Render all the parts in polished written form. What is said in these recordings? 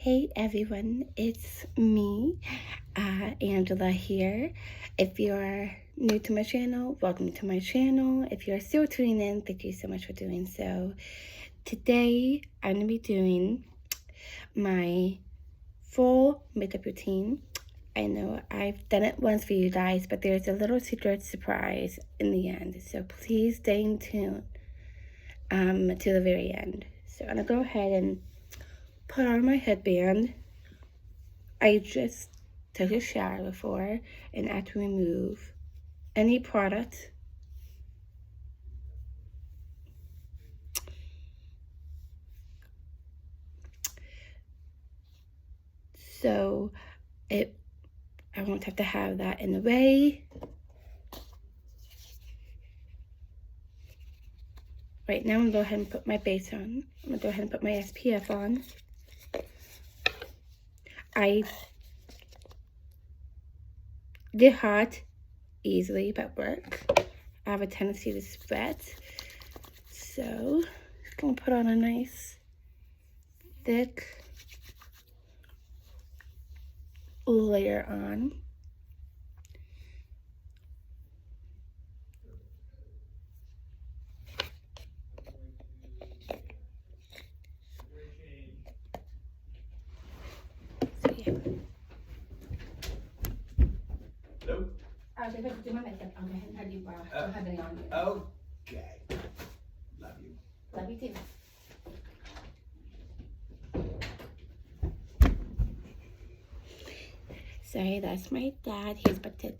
Hey everyone, it's me, Angela here. If you're new to my channel, welcome to my channel. If you're still tuning in, thank you so much for doing so. Today, I'm going to be doing my full makeup routine. I know I've done it once for you guys, but there's a little secret surprise in the end. So please stay tuned to the very end. So I'm going to go ahead and put on my headband. I just took a shower before and I had to remove any product. So I won't have to have that in the way. Right now I'm gonna go ahead and put my base on. I'm gonna go ahead and put my SPF on. I get hot easily at work. I have a tendency to sweat. So just gonna put on a nice thick layer on. So yeah. Hello? I was able to do my makeup. I'll go ahead and have you don't have any on you. Okay. Love you. Love you too. Sorry, that's my dad. He's about to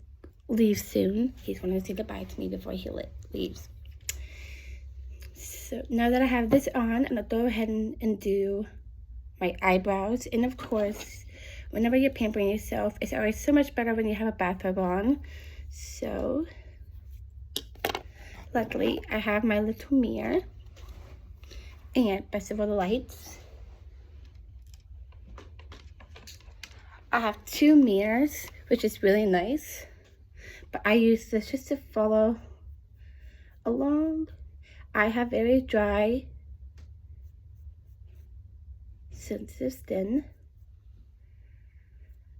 leave soon. He's going to say goodbye to me before he leaves. So now that I have this on, I'm going to go ahead and do my eyebrows. And of course, whenever you're pampering yourself, it's always so much better when you have a bathrobe on. So luckily, I have my little mirror. And best of all, the lights. I have two mirrors, which is really nice. But I use this just to follow along. I have very dry, sensitive skin.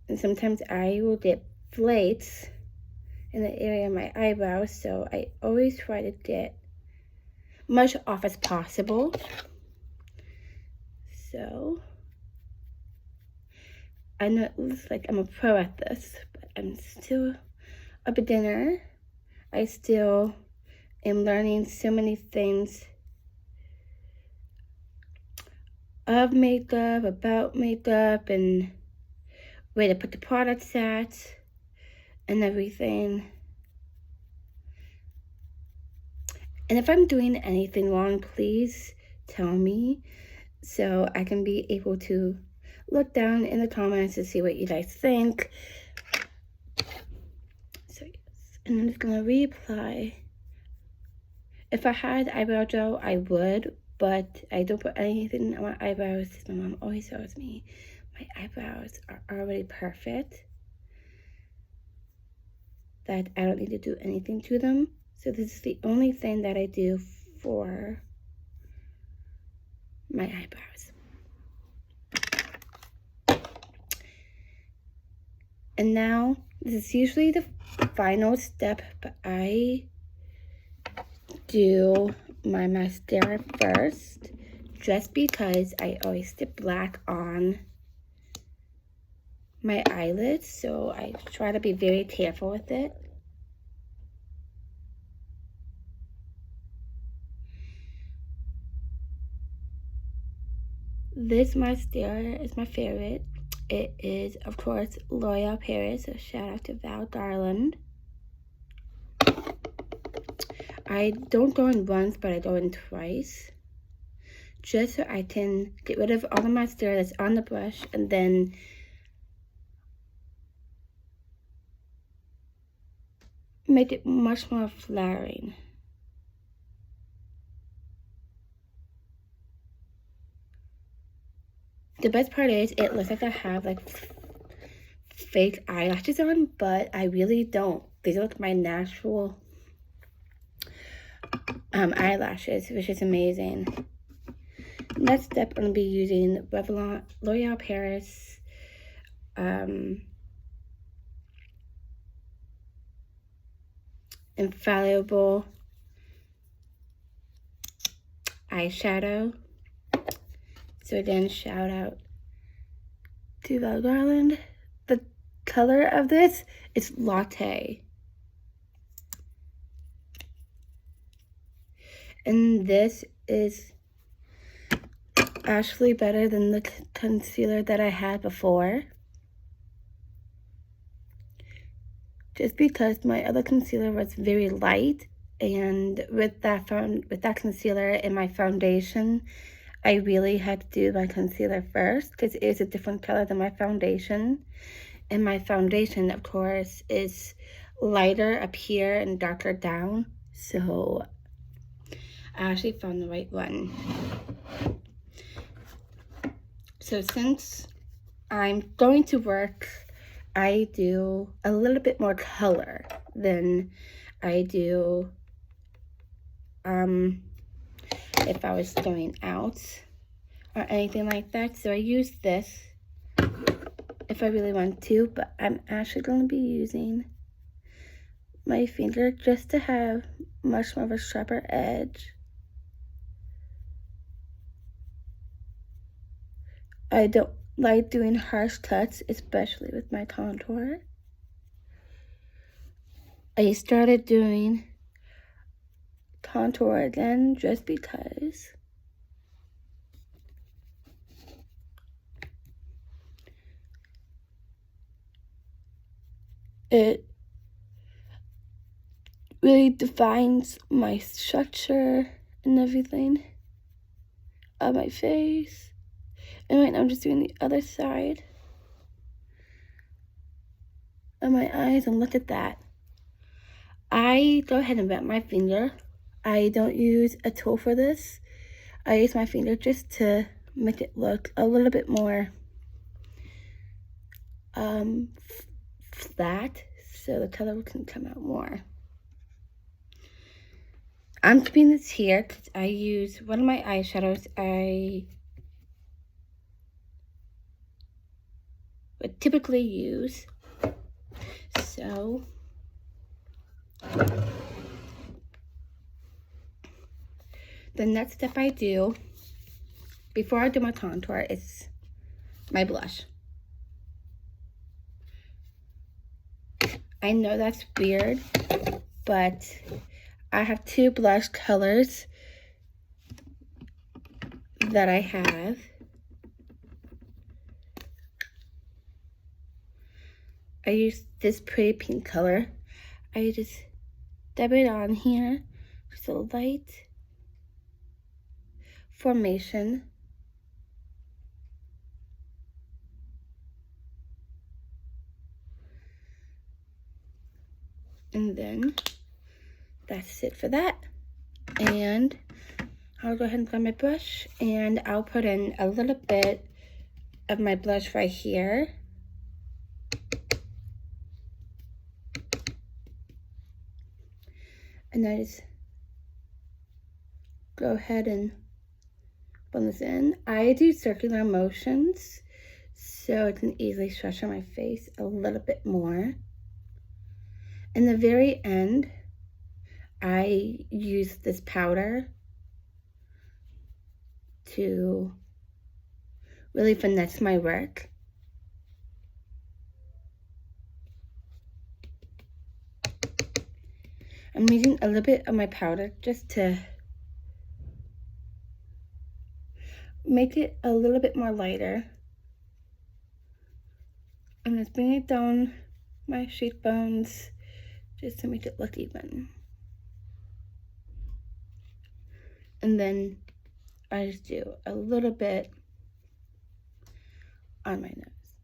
And sometimes I will get flakes in the area of my eyebrows. So I always try to get much off as possible. So I know it looks like I'm a pro at this, but I'm still a beginner. I still am learning so many things of makeup, about makeup, and where to put the products at, and everything. And if I'm doing anything wrong, please tell me so I can be able to look down in the comments to see what you guys think. So yes, and I'm just gonna reapply. If I had eyebrow gel, I would, but I don't put anything on my eyebrows. My mom always tells me my eyebrows are already perfect, that I don't need to do anything to them. So this is the only thing that I do for my eyebrows. And now, this is usually the final step, but I do my mascara first, just because I always dip black on my eyelids, so I try to be very careful with it. This mascara is my favorite. It is, of course, L'Oreal Paris, so shout out to Val Garland. I don't go in once, but I go in twice, just so I can get rid of all the mascara that's on the brush and then make it much more flattering. The best part is it looks like I have like fake eyelashes on, but I really don't. These are like my natural eyelashes, which is amazing. next step, I'm going to be using Revlon L'Oreal Paris Infallible eyeshadow. So again, shout out to Val Garland. The color of this is Latte. And this is actually better than the concealer that I had before. Just because my other concealer was very light, and with that concealer and my foundation, I really had to do my concealer first because it is a different color than my foundation. And my foundation, of course, is lighter up here and darker down. So I actually found the right one. So since I'm going to work, I do a little bit more color than I do if I was going out or anything like that. So I use this if I really want to, but I'm actually going to be using my finger just to have much more of a sharper edge. I don't like doing harsh cuts, especially with my contour. I started doing contour again just because it really defines my structure and everything of my face. And right now I'm just doing the other side of my eyes, and look at that. I go ahead and wet my finger. I don't use a tool for this. I use my finger just to make it look a little bit more flat, so the color can come out more. I'm keeping this here because I use one of my eyeshadows I would typically use. So the next step I do before I do my contour is my blush. I know that's weird, but I have two blush colors that I have. I use this pretty pink color. I just dab it on here, just a light formation. And then that's it for that. And I'll go ahead and grab my brush, and I'll put in a little bit of my blush right here. And I just go ahead and blend this in. I do circular motions so it can easily stretch on my face a little bit more. In the very end, I use this powder to really finesse my work. I'm using a little bit of my powder just to make it a little bit more lighter. I'm just bringing it down my cheekbones just to make it look even. And then I just do a little bit on my nose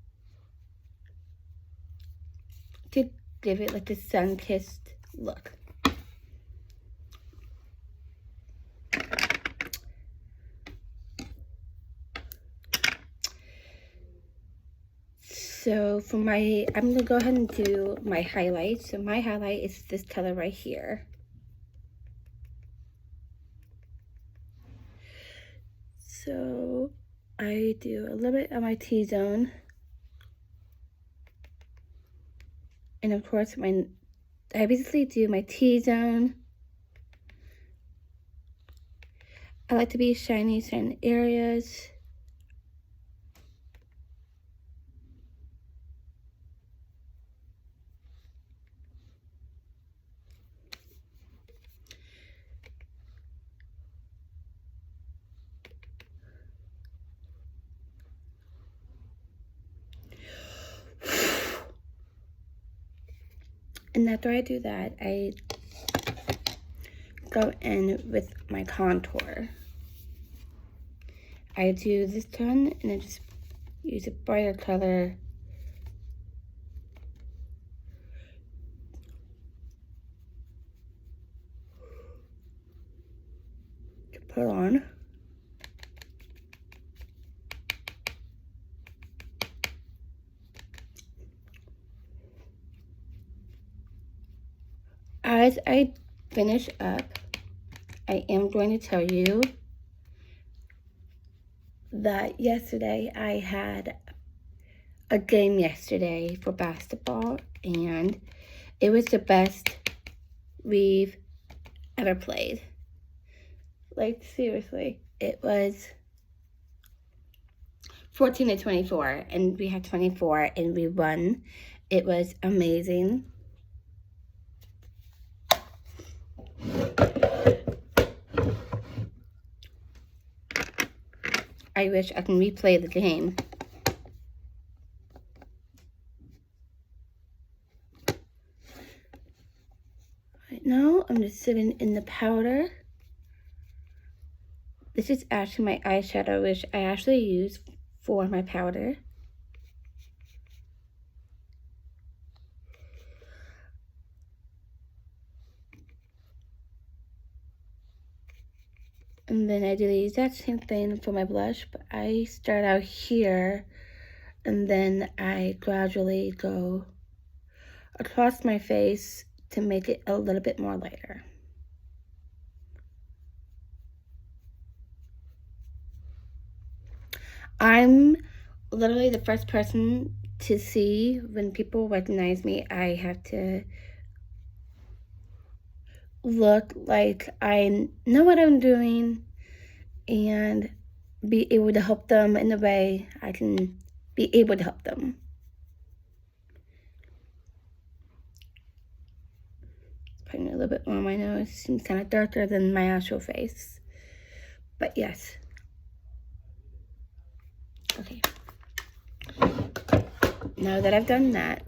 to give it like a sun-kissed look. So for my, I'm gonna go ahead and do my highlight. So my highlight is this color right here. So So I do a little bit of my T-zone. And of course, I basically do my T-zone. I like to be shiny certain areas. And after I do that, I go in with my contour. I do this tone and I just use a brighter color to put on. As I finish up, I am going to tell you that yesterday I had a game yesterday for basketball, and it was the best we've ever played. Like, seriously, it was 14-24, and we had 24, and we won. It was amazing. I wish I can replay the game. Right now, I'm just sitting in the powder. This is actually my eyeshadow, which I actually use for my powder. And then I do the exact same thing for my blush, but I start out here and then I gradually go across my face to make it a little bit more lighter. I'm literally the first person to see when people recognize me. I have to look like I know what I'm doing and be able to help them in the way I can be able to help them. Putting a little bit more on my nose. Seems kind of darker than my actual face. But yes. Okay. Now that I've done that,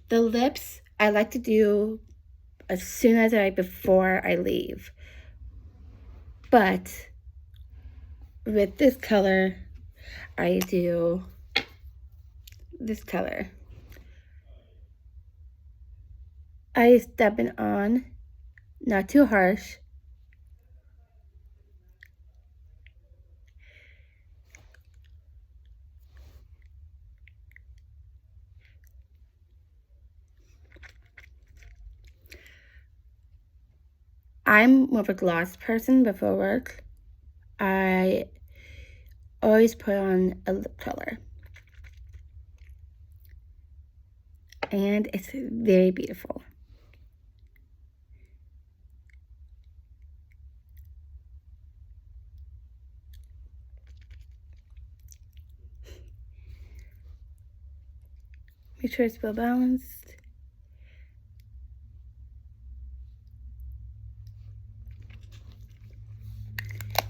the lips I like to do as soon as before I leave. But with this color, I do this color. I step it on, not too harsh. I'm more of a gloss person before work. I always put on a lip color. And it's very beautiful. Make sure it's well balanced.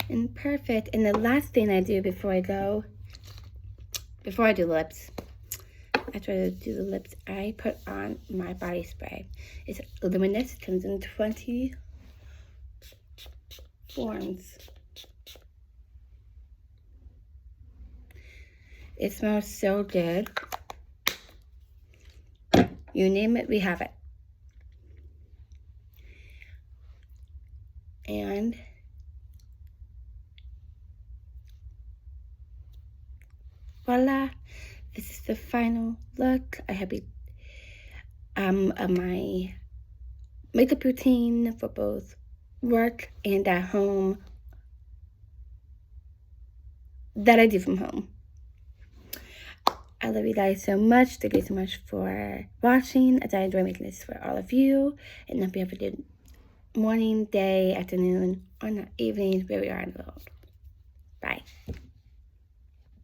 And perfect. And the last thing I do before I do lips, after I do the lips, I put on my body spray. It's Luminous. It comes in 20 forms. It smells so good. You name it, we have it. And voila, this is the final look. I have my makeup routine for both work and at home that I do from home. I love you guys so much. Thank you so much for watching. As I enjoy making this for all of you. And hope you have a good morning, day, afternoon, or not evening, where we are in the world. Bye.